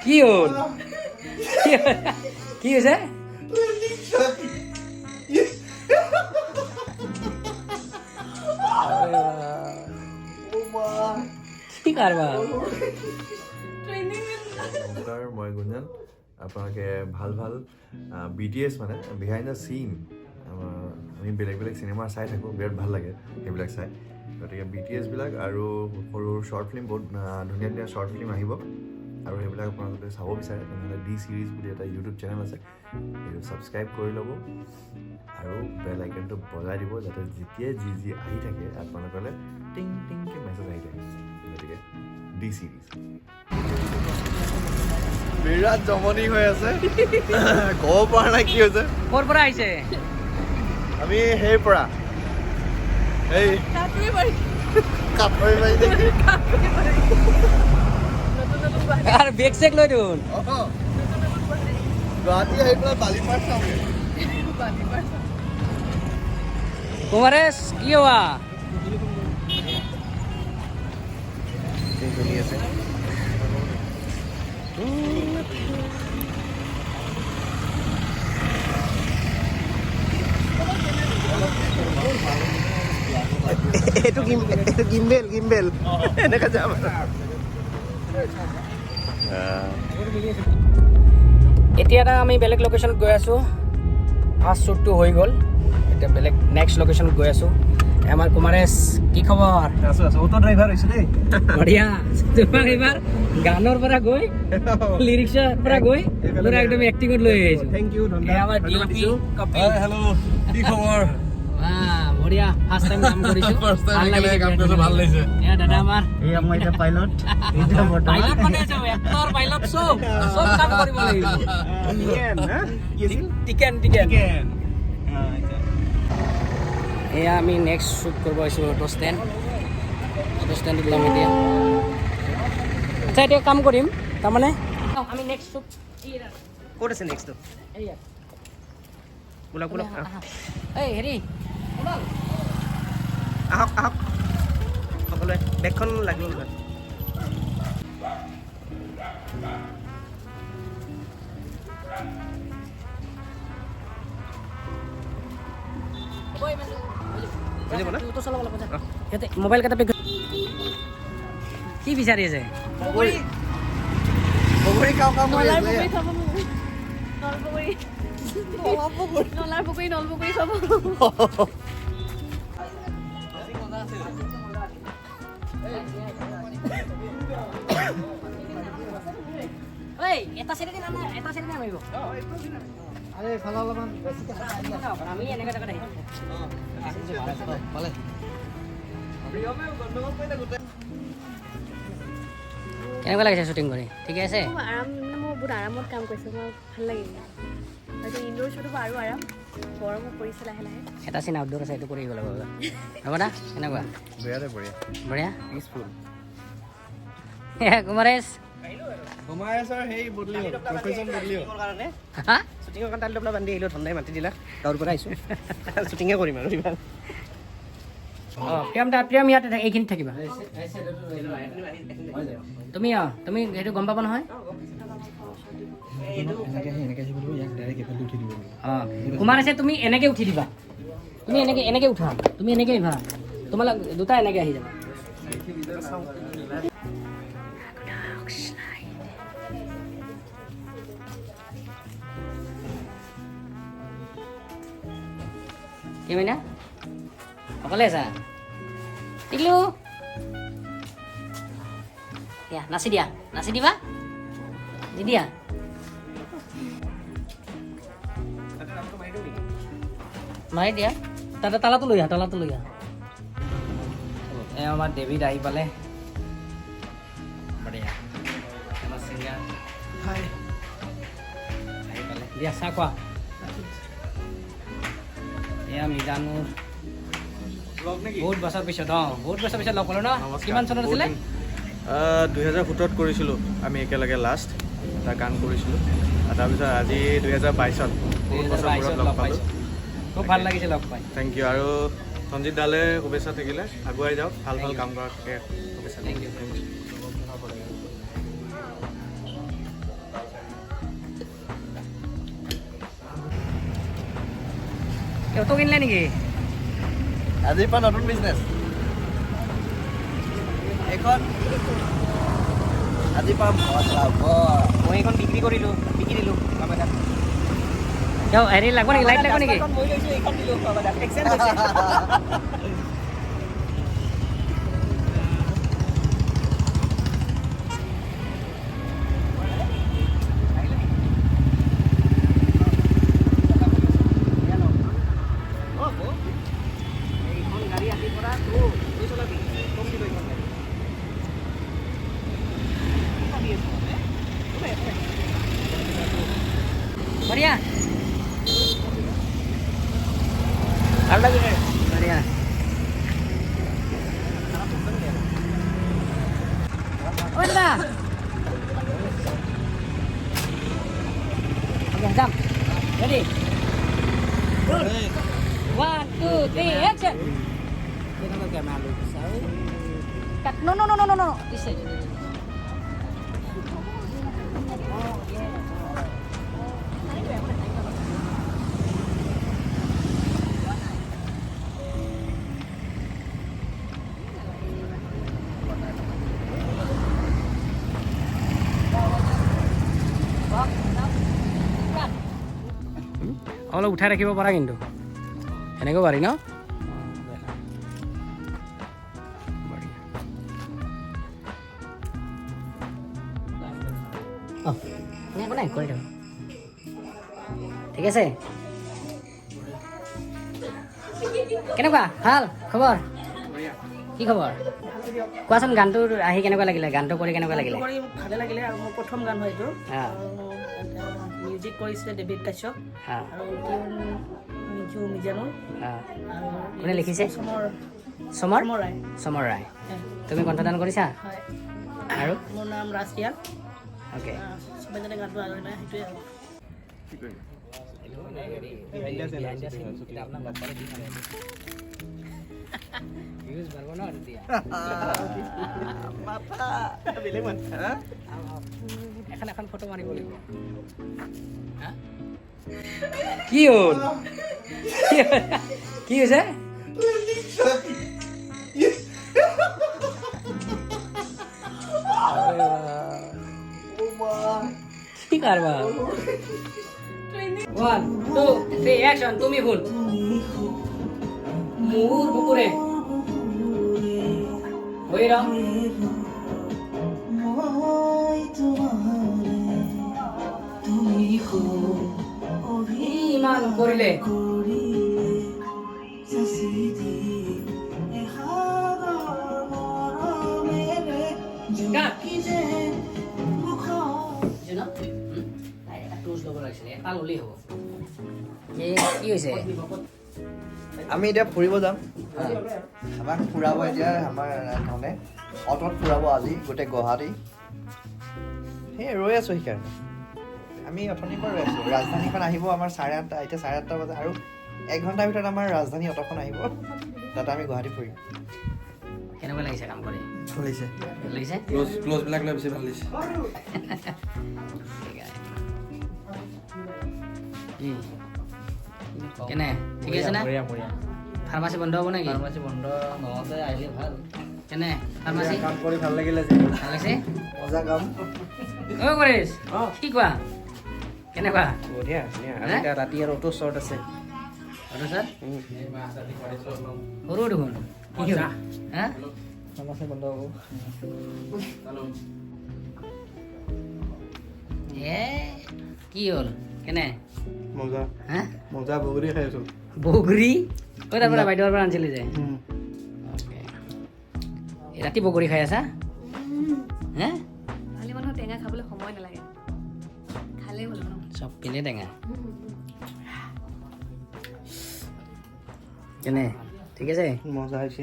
কি হ'ল কি হৈছে কি কাৰবাৰ মই গুঞ্জন আপোনালোকে ভাল ভাল BTS মানে বিহাইণ্ড দ্য চিন আমি বেলেগ বেলেগ চিনেমা চাই থাকোঁ বিৰাট ভাল লাগে সেইবিলাক চাই গতিকে BTS বিলাক আৰু সৰু শ্বৰ্ট ফিল্ম বহুত ধুনীয়া ধুনীয়া শ্বৰ্ট ফিল্ম আহিব আৰু সেইবিলাক আপোনালোকে চাব বিচাৰে তেনেহ'লে D Series বুলি এটা ইউটিউব চেনেল আছে সেইটো ছাবস্ক্ৰাইব কৰি ল'ব আৰু বেল আইকনটো বজাই দিব যাতে যেতিয়াই যি আহি থাকে আপোনালোকলৈ টিং টিংকৈ মেছেজ আহি থাকে গতিকে D Series বিৰাট জমনি হৈ আছে ক'ব পৰা নাই কি হৈছে ক'ৰ পৰা আহিছে আমি সেই পৰা এই কাপৰি মাৰি দেখি আৰু বেগ চেক লৈ দিওঁ গুৱাহাটী আহি পেলাই বালিপাৰ চাওঁগে কুমাৰেশ কি হোৱা চলি আছে এইটো গিম্বেল এনেকৈ যাম এতিয়া এটা আমি বেলেগ লোকেশ্যনত গৈ আছোঁ ফাৰ্ষ্ট শ্বুটটো হৈ গ'ল এতিয়া বেলেগ নেক্সট লোকেশ্যনত গৈ আছোঁ আমাৰ কুমাৰেশ কি খবৰ অটো ড্ৰাইভাৰ হৈছে দেই বঢ়িয়া তোমাক এইবাৰ গানৰ পৰা গৈ লিৰিক্সৰ পৰা গৈ পুৰা একদম এক্টিঙত লৈ আহিছোঁ থেংক ইউ আমাৰ DOP কপিল হেল্ল' কি খবৰ বঢ়িয়া ফাৰ্ষ্ট টাইম কাম কৰিছোঁ ভাল লাগিছে এয়া দাদা আমাৰ এয়া মই এতিয়া পাইলট এতিয়া পাইলট মানে এক্টৰ পাইলট চব কাম কৰিব লাগিব টিকেন এয়া আমি নেক্সট শ্বুট কৰিব আহিছোঁ অটো ষ্টেণ্ডত যাম এতিয়া আচ্ছা এতিয়া কাম কৰিম তাৰমানে আমি নেক্সট শ্বুট ক'ত আছে নেক্সটটো এইয়া বোলক এই হেৰি আহক সকলোৱে বেগখন লাগিব সিহঁতে মোবাইল কেইটা পেক কি বিচাৰি আছে বগৰী কাও কাম কৰি আছে নলপুখুৰী খাব এটা চাইডে নামিব আৰে ফালা অলপমান আমি এনেকৈ জেগাত আহিছোঁ কেনেকুৱা লাগিছে শ্বুটিং কৰি ঠিকে আছে আৰাম মই বহুত আৰামত কাম কৰিছোঁ মই ভাল লাগিছে হয়তো ইনডোৰ শ্বুটো আৰু আৰাম গৰমো পৰিছে লাহে লাহে এটা চিন আউটডোৰ আছে এইটো কৰি আহিব লাগিব হ'ব না কেনেকুৱা বিৰাটে বঢ়িয়া বঢ়িয়া পিচফুল কুমাৰেশ কুমাৰেশৰ সেই বদলি হ'ল প্ৰফেশ্যন বদলি হ'ল কাৰণে হা শ্বুটিঙৰ কাৰণে তালৈ পেলাই বান্ধি আহিলোঁ ঠাণ্ডাই মাতি দিলা গাঁৱৰ পৰা আহিছোঁ শ্বুটিঙে কৰিম আৰু ইমান অঁ প্ৰিয়ম ইয়াতে এইখিনিত থাকিবা তুমি সেইটো গম পাবা নহয় অঁ কুমাৰেশে তুমি এনেকৈ উঠি দিবা তুমি এনেকৈ উঠা তুমি এনেকৈ আহিবা তোমালোক দুটা এনেকৈ আহি যাবা কি মিনা অকলে আছা টিকলু দিয়া নাচি দিবা দি দিয়া মাৰি দিয়া তাতে তালাটো লৈ আহা এই আমাৰ ডেভিড আহি পালে বঢ়িয়া আমাৰ ছিংগাৰ আহি পালে দিয়া চাহ খোৱা এয়া মিজানুৰ বহুত বছৰ পিছত লগ পালোঁ ন কিমান চনত আছিলে 2017 কৰিছিলোঁ আমি একেলগে লাষ্ট এটা গান কৰিছিলোঁ তাৰপিছত আজি 2022ত বহুত বছৰ মূৰত লগ পালোঁ খুব ভাল লাগিছে লগ পাই থেংক ইউ আৰু সঞ্জিত দালে শুভেচ্ছা থাকিলে আগুৱাই যাওক ভাল ভাল কাম কৰাকে শুভেচ্ছা Thank you. অটো কিনিলে নেকি? আজিৰ পৰা নতুন বিজনেছ এইখন আজিৰ পৰা মই এইখন বিক্ৰী দিলোঁ বাবা দাক হেৰি লাগব নেকি? লাইট লাগব নেকি? মই লৈছোঁ এইখন দিলোঁ বাবা দাক এক্সেঞ্জ হৈছে Maria. Ada lagi nih. Maria. Oh, dah. Oke, jam. Ready? Good. 1, 2, 3, action. Kita mau kamera dulu. Cut. No. This side. অলপ উঠাই ৰাখিব পাৰা কিন্তু এনেকৈ পাৰি ন নাই কৰি দিম ঠিক আছে কেনেকুৱা ভাল খবৰ কি খবৰ কোৱাচোন গানটো আহি কেনেকুৱা লাগিলে গানটো কৰি কেনেকুৱা লাগিলে ভালে লাগিলে আৰু মোৰ প্ৰথম গান হয় এইটো মিউজিক কৰিছিলে ডেভিড কাশ্যপ আৰু টিউন মিজু মিজানুৰ কোনে লিখিছে সমৰ ৰায় তুমি কণ্ঠদান কৰিছা আৰু মোৰ নাম ৰাজৰিয়াল অ'কে চবেই জানে গানটো আৰু নাই সেইটোৱে এখন ফটো মাৰিব লাগিব কি হ'ল কি হৈছে কি কাৰবা 1, 2, 3 অ্যাকশন তুমি ভুল মুহুৰ বুকুৰে হইৰা অভিমান কৰিলে আমি এতিয়া ফুৰিব যাম আমাক ফুৰাব এতিয়া আমাৰ ধৰণে অটত ফুৰাব আজি গোটেই গুৱাহাটী সেই ৰৈ আছোঁ সেইকাৰণে আমি অথনিৰ পৰা ৰৈ আছোঁ ৰাজধানীখন আহিব আমাৰ 8:30 এতিয়া 8:30 বজা আৰু 1 ঘণ্টাৰ ভিতৰত আমাৰ ৰাজধানী অটখন আহিব তাতে আমি গুৱাহাটী ফুৰিম কেনেকুৱা লাগিছে কাম কৰি ভাল লাগিছে লাগিছে ক্লজবিলাক লৈ বেছি ভাল লাগিছে কেনে ঠিক আছে না ফাৰ্মাচী বন্ধ হ'ব নেকি ফাৰ্মাচী বন্ধ নহওঁতে আহিলে ভাল কেনে ফাৰ্মাচী কাম কৰি ভাল লাগিলে ভাল লাগিছে মজা কাম অ' কৰিছ কি কোৱা কেনেকুৱা বঢ়িয়া আমি এতিয়া ৰাতি আৰু অটো শ্বৰ্ট আছে অটো ছাৰ সৰু দেখোন হা ফাৰ্মাচী বন্ধ হ'ব কি হ'ল কেনে মজা হা মজা বগৰী খাই আছোঁ বগৰী তাৰ পৰা বাইদেউৰ পৰা আনিছিলি যে ৰাতি বগৰী খাই আছা হে ভালে মানুহৰ টেঙা খাবলৈ সময় নালাগে খালেই হ'ল ন চব পিনে টেঙা কেনে ঠিক আছে মজা হৈছে